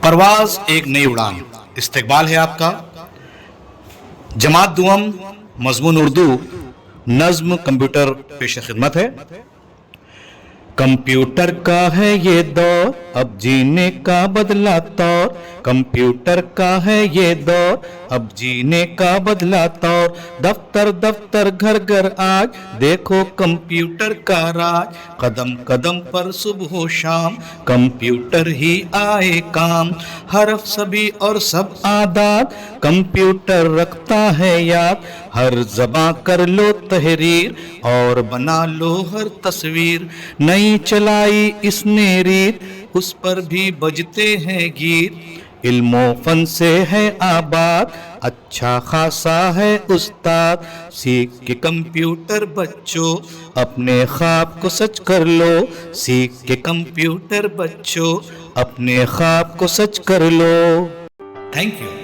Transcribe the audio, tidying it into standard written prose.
परवाज एक नई उड़ान इस्तकबाल है आपका। जमात दुआम मजमून उर्दू नज्म कंप्यूटर पेश खिदमत है। कंप्यूटर का है ये दौर, अब जीने का बदला तौर। कंप्यूटर का है ये दौर, अब जीने का बदला तौर। दफ्तर दफ्तर घर घर आज, देखो कंप्यूटर का राज। कदम कदम पर सुबह शाम, कंप्यूटर ही आए काम। हरफ सभी और सब आदात, कंप्यूटर रखता है याद। हर ज़बां कर लो तहरीर, और बना लो हर तस्वीर। नई चलाई इसने रीत, उस पर भी बजते हैं गीत। इल्मो फन से है आबाद, अच्छा खासा है उस्ताद। सीख के कंप्यूटर बच्चों, अपने ख्वाब को सच कर लो। सीख के कंप्यूटर बच्चों, अपने ख्वाब को सच कर लो। Thank you.